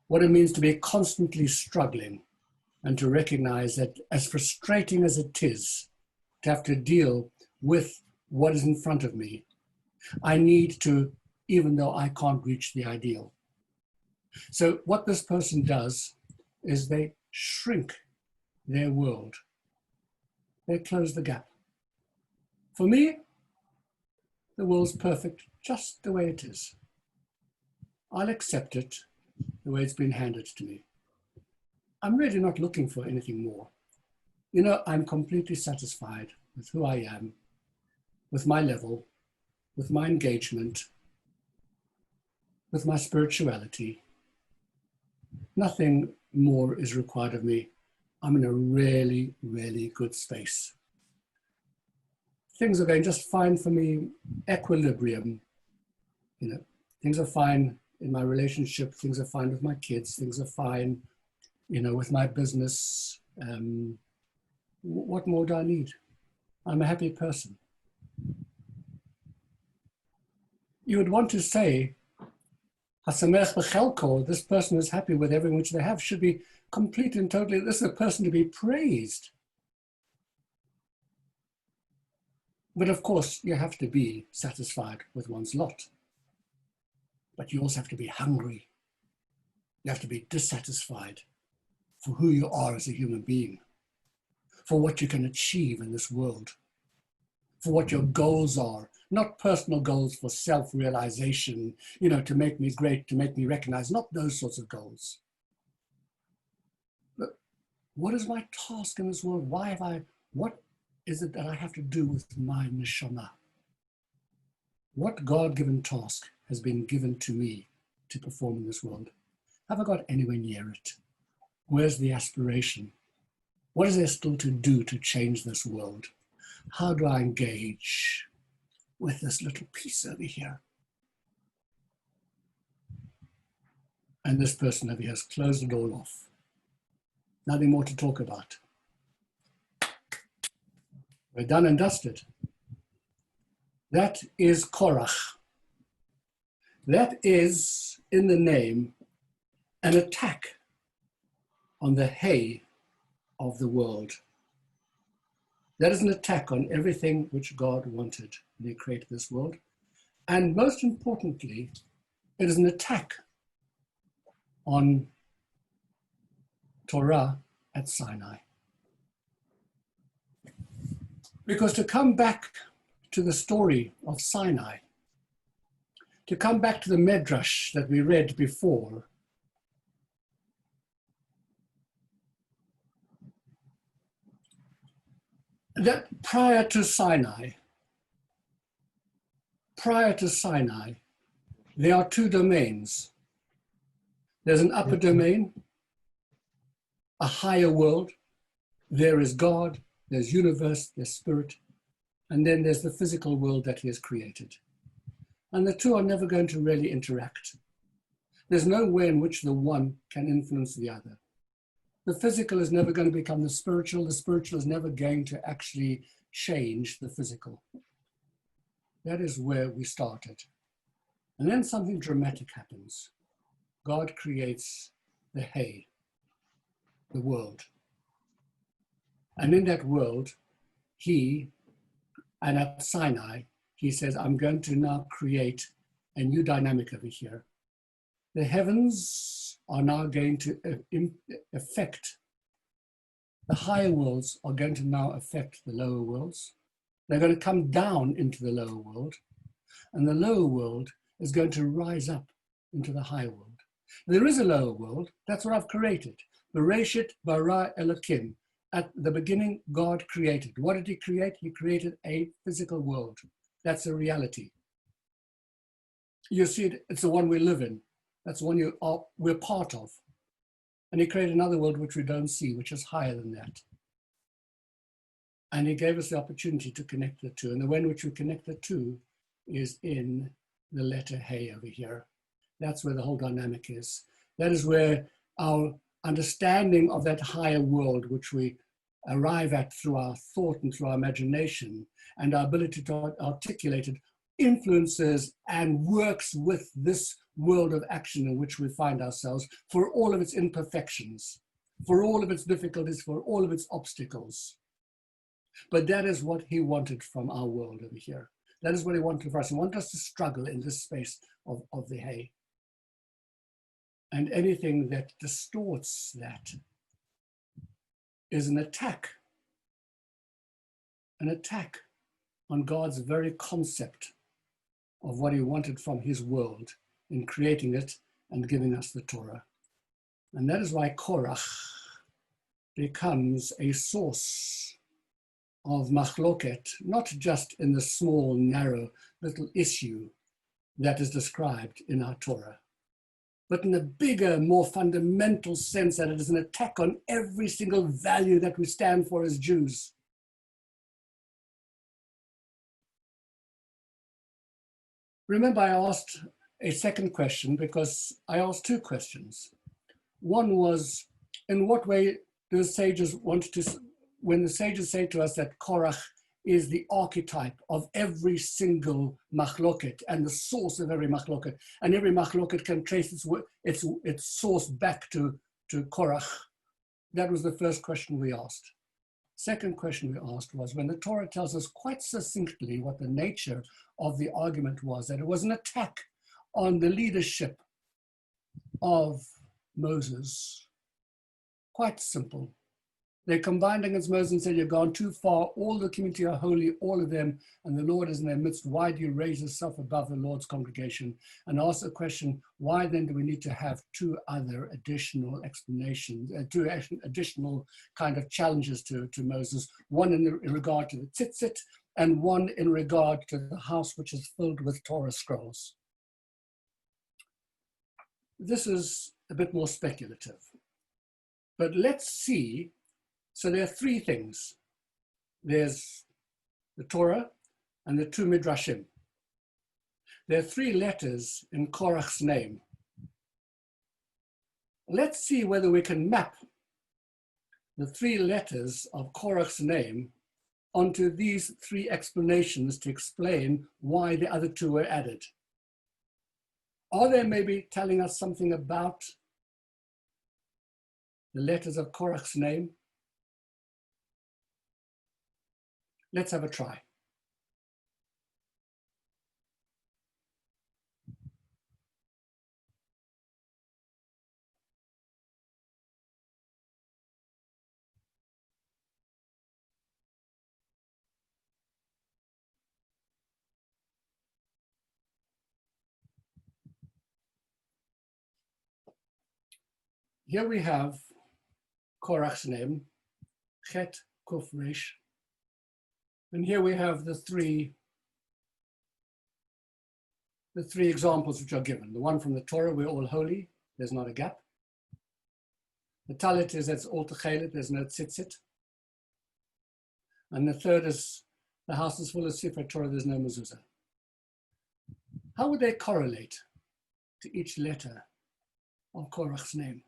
What it means to be constantly struggling and to recognize that as frustrating as it is to have to deal with what is in front of me, I need to, even though I can't reach the ideal. So what this person does is they shrink their world. They close the gap. For me, the world's perfect just the way it is. I'll accept it the way it's been handed to me. I'm really not looking for anything more. You know, I'm completely satisfied with who I am, with my level, with my engagement, with my spirituality. Nothing more is required of me. I'm in a really, really good space. Things are going just fine for me, equilibrium. You know, things are fine in my relationship, things are fine with my kids, things are fine, you know, with my business. What more do I need? I'm a happy person. You would want to say, Hasamech b'chelko, this person is happy with everything which they have, should be complete and totally, this is a person to be praised. But of course, you have to be satisfied with one's lot. But you also have to be hungry. You have to be dissatisfied for who you are as a human being, for what you can achieve in this world, for what your goals are, not personal goals for self-realization, you know, to make me great, to make me recognized, not those sorts of goals. But what is my task in this world? What is it that I have to do with my neshama? What God-given task has been given to me to perform in this world? Have I got anywhere near it? Where's the aspiration? What is there still to do to change this world? How do I engage with this little piece over here? And this person over here has closed it all off. Nothing more to talk about. We're done and dusted. That is Korach. That is, in the name, an attack on the hay of the world. That is an attack on everything which God wanted when he created this world. And most importantly, it is an attack on Torah at Sinai. Because to come back to the story of Sinai, to come back to the Medrash that we read before, that prior to Sinai, there are two domains. There's an upper domain a higher world. There is God, there's universe, there's spirit, and then there's the physical world that he has created. And the two are never going to really interact. There's no way in which the one can influence the other. The physical is never going to become the spiritual is never going to actually change the physical. That is where we started. And then something dramatic happens. God creates the hay, the world. And in that world, and at Sinai, he says, I'm going to now create a new dynamic over here. The heavens are now going to affect, the higher worlds are going to now affect the lower worlds. They're going to come down into the lower world, and the lower world is going to rise up into the higher world. There is a lower world. That's what I've created. Bereshit bara Elokim. At the beginning, God created. What did he create? He created a physical world. That's a reality. You see it, it's the one we live in. That's the one we're part of. And he created another world which we don't see, which is higher than that. And he gave us the opportunity to connect the two. And the way in which we connect the two is in the letter Hey over here. That's where the whole dynamic is. That is where our understanding of that higher world, which we arrive at through our thought and through our imagination, and our ability to articulate it, influences and works with this world of action in which we find ourselves, for all of its imperfections, for all of its difficulties, for all of its obstacles. But that is what he wanted from our world over here. That is what he wanted for us. He wanted us to struggle in this space of the hay. And anything that distorts that is an attack on God's very concept of what he wanted from his world in creating it and giving us the Torah. And that is why Korach becomes a source of machloket, not just in the small, narrow, little issue that is described in our Torah, but in a bigger, more fundamental sense that it is an attack on every single value that we stand for as Jews. Remember, I asked a second question because I asked two questions. One was, in what way do the sages want to, when the sages say to us that Korach is the archetype of every single machloket and the source of every machloket, and every machloket can trace its source back to Korach. That was the first question we asked. Second question we asked was, when the Torah tells us quite succinctly what the nature of the argument was, that it was an attack on the leadership of Moses. Quite simple. They combined against Moses and said, you've gone too far. All the community are holy, all of them, and the Lord is in their midst. Why do you raise yourself above the Lord's congregation? And ask the question, why then do we need to have two other additional explanations, two additional kind of challenges to Moses, one in regard to the tzitzit and one in regard to the house which is filled with Torah scrolls? This is a bit more speculative, but let's see. So there are three things. There's the Torah and the two Midrashim. There are three letters in Korach's name. Let's see whether we can map the three letters of Korach's name onto these three explanations to explain why the other two were added. Are they maybe telling us something about the letters of Korach's name? Let's have a try. Here we have Korach's name, Chet Kuf Resh. And here we have the three examples which are given. The one from the Torah, we're all holy, there's not a gap. The talit is it's all techelet, there's no tzitzit. And the third is the house is full of Sefer Torah, there's no mezuzah. How would they correlate to each letter of Korach's name?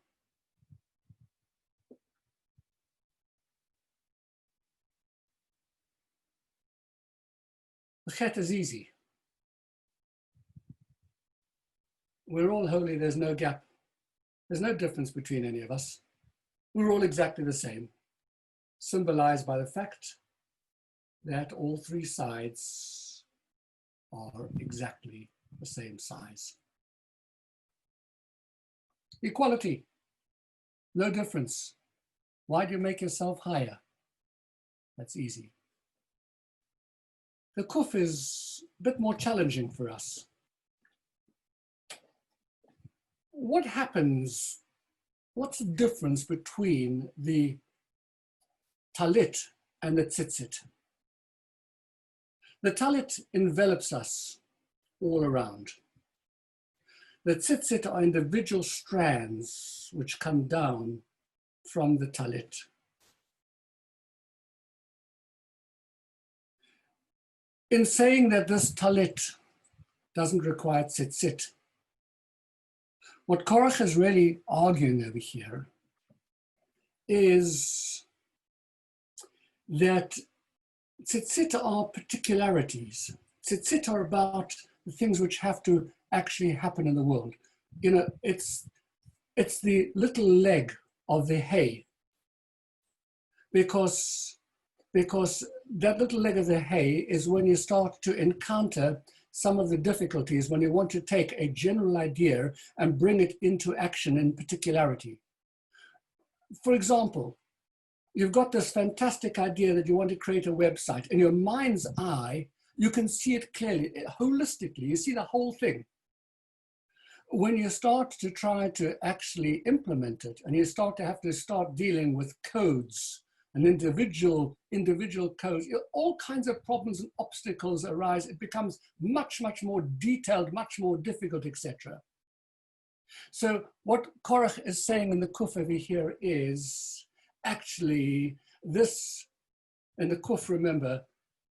The chet is easy. We're all holy, there's no gap. There's no difference between any of us. We're all exactly the same, symbolized by the fact that all three sides are exactly the same size. Equality, no difference. Why do you make yourself higher? That's easy. The kuf is a bit more challenging for us. What happens, what's the difference between the talit and the tzitzit? The talit envelops us all around. The tzitzit are individual strands which come down from the talit. In saying that this talit doesn't require tzitzit, what Korach is really arguing over here is that tzitzit are particularities. Tzitzit are about the things which have to actually happen in the world. You know, it's the little leg of the hay, because that little leg of the hay is when you start to encounter some of the difficulties when you want to take a general idea and bring it into action in particularity. For example, you've got this fantastic idea that you want to create a website. In your mind's eye, you can see it clearly, holistically, you see the whole thing. When you start to try to actually implement it, and you start to have to start dealing with codes and individual codes, all kinds of problems and obstacles arise. It becomes much, much more detailed, much more difficult, etc. So what Korach is saying in the kuf over here is actually this, in the kuf, remember,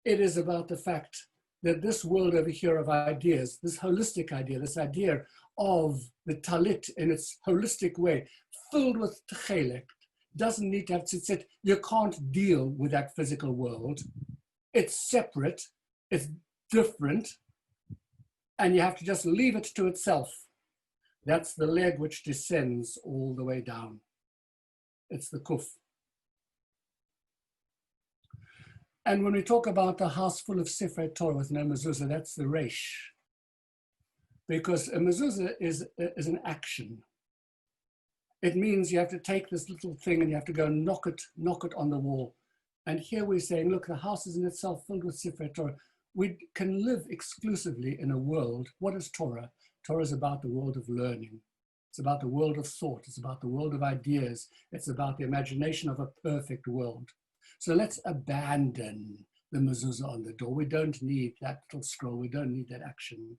it is about the fact that this world over here of ideas, this holistic idea, this idea of the talit in its holistic way, filled with tchelet, doesn't need to have tzitzit. You can't deal with that physical world. It's separate, it's different, and you have to just leave it to itself. That's the leg which descends all the way down. It's the kuf. And when we talk about the house full of Sefer Torah with no mezuzah, that's the reish. Because a mezuzah is an action. It means you have to take this little thing and you have to go and knock it on the wall. And here we're saying, look, the house is in itself filled with Sefer Torah. We can live exclusively in a world. What is Torah? Torah is about the world of learning. It's about the world of thought. It's about the world of ideas. It's about the imagination of a perfect world. So let's abandon the mezuzah on the door. We don't need that little scroll. We don't need that action.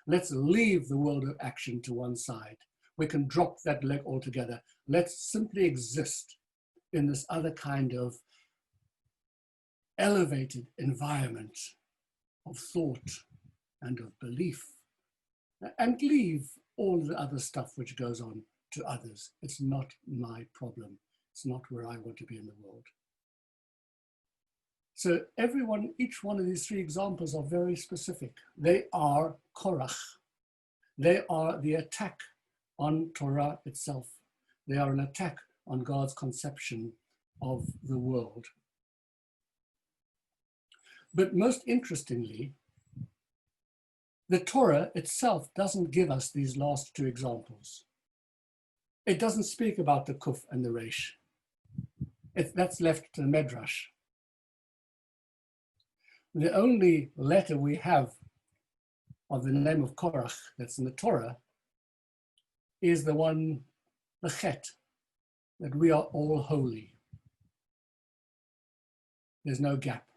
Let's leave the world of action to one side. We can drop that leg altogether. Let's simply exist in this other kind of elevated environment of thought and of belief, and leave all the other stuff which goes on to others. It's not my problem. It's not where I want to be in the world. So each one of these three examples are very specific. They are Korach. They are the attack on Torah itself. They are an attack on God's conception of the world. But most interestingly, the Torah itself doesn't give us these last two examples. It doesn't speak about the kuf and the reish. That's left to the Medrash. The only letter we have of the name of Korach that's in the Torah is the one, the chet, that we are all holy. There's no gap.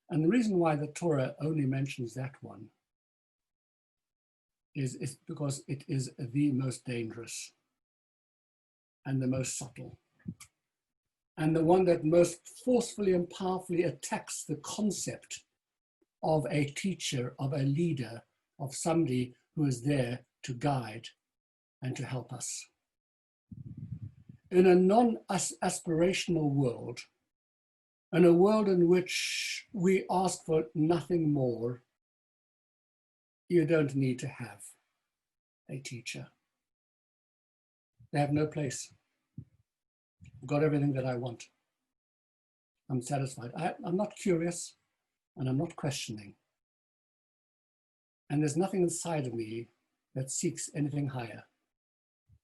And the reason why the Torah only mentions that one is because it is the most dangerous. and the most subtle, and the one that most forcefully and powerfully attacks the concept of a teacher, of a leader, of somebody who is there to guide and to help us. In a non-aspirational world, in a world in which we ask for nothing more, you don't need to have a teacher. They have no place. I've got everything that I want. I'm satisfied. I'm not curious, and I'm not questioning. And there's nothing inside of me that seeks anything higher.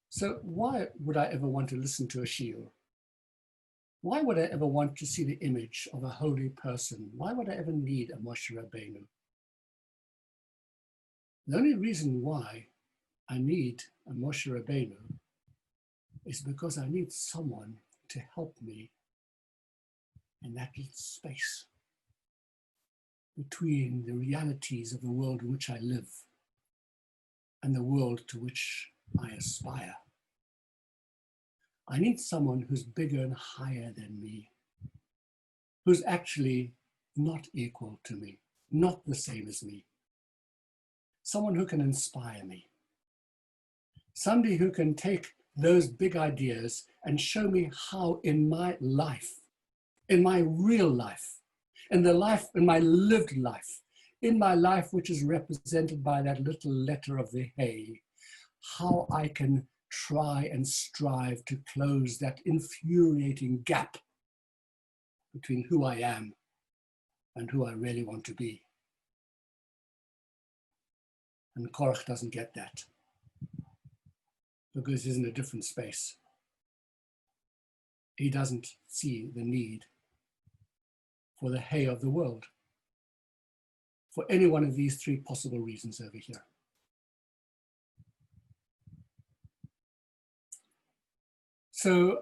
So why would I ever want to listen to a shiur? Why would I ever want to see the image of a holy person? Why would I ever need a Moshe Rabbeinu? The only reason why I need a Moshe Rabbeinu is because I need someone to help me in that little space between the realities of the world in which I live and the world to which I aspire. I need someone who's bigger and higher than me, who's actually not equal to me, not the same as me. Someone who can inspire me. Somebody who can take those big ideas and show me how in my life, in my real life, in my lived life, in my life which is represented by that little letter of the hay, how I can try and strive to close that infuriating gap between who I am and who I really want to be. And Korach doesn't get that because he's in a different space. He doesn't see the need for the hay of the world for any one of these three possible reasons over here. So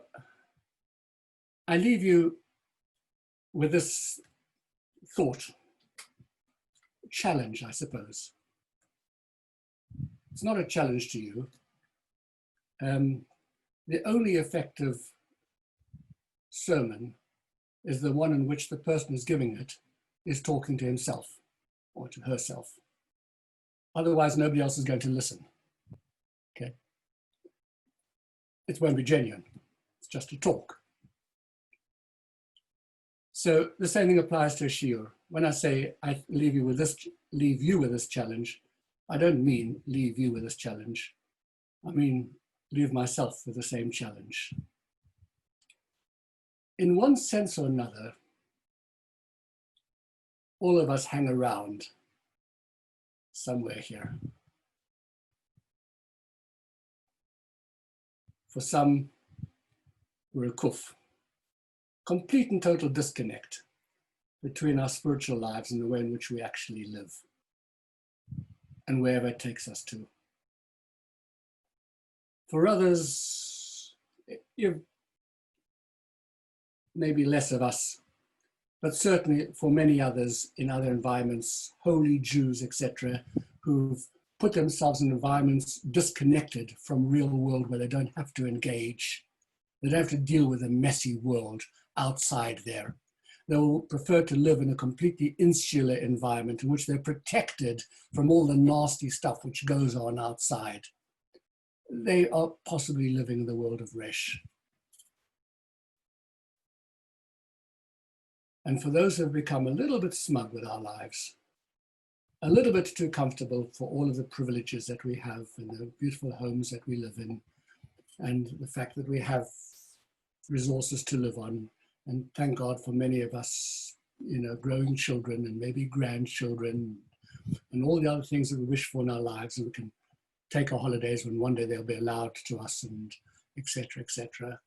I leave you with this thought, challenge, I suppose. It's not a challenge to you. The only effective sermon is the one in which the person who's giving it is talking to himself or to herself. Otherwise, nobody else is going to listen. Okay? It won't be genuine. It's just a talk. So the same thing applies to a shiur. When I say I leave you with this challenge, I don't mean leave you with this challenge. I mean leave myself with the same challenge. In one sense or another, all of us hang around somewhere here. For some, we're a kuf, complete and total disconnect between our spiritual lives and the way in which we actually live, and wherever it takes us to. For others, maybe less of us, but certainly for many others in other environments, holy Jews, etc., who've put themselves in environments disconnected from real world where they don't have to engage. They don't have to deal with a messy world outside there. They'll prefer to live in a completely insular environment in which they're protected from all the nasty stuff which goes on outside. They are possibly living in the world of Resh. And for those who have become a little bit smug with our lives, a little bit too comfortable for all of the privileges that we have and the beautiful homes that we live in, and the fact that we have resources to live on, and thank God for many of us, growing children and maybe grandchildren and all the other things that we wish for in our lives, and we can take our holidays when one day they'll be allowed to us, and etc., etc.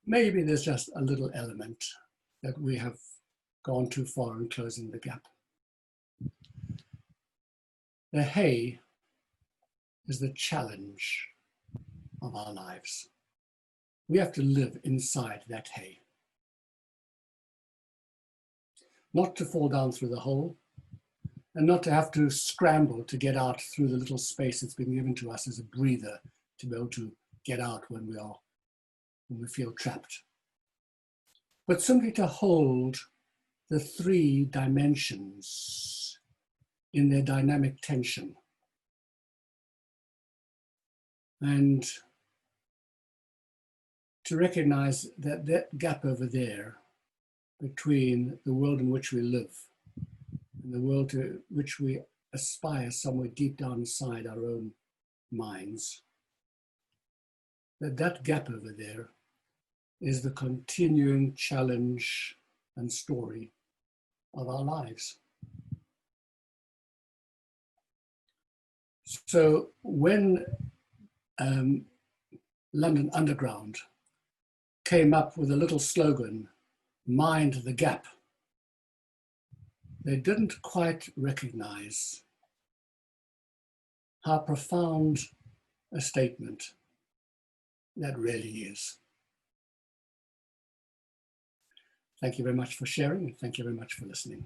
Maybe there's just a little element that we have gone too far in closing the gap. The hay is the challenge of our lives. We have to live inside that hay. Not to fall down through the hole, and not to have to scramble to get out through the little space that's been given to us as a breather to be able to get out when we are when we feel trapped, but simply to hold the three dimensions in their dynamic tension. And to recognize that that gap over there between the world in which we live and the world to which we aspire somewhere deep down inside our own minds, that gap over there is the continuing challenge and story of our lives. So when London Underground came up with a little slogan, "Mind the Gap," they didn't quite recognize how profound a statement that really is. Thank you very much for sharing, and thank you very much for listening.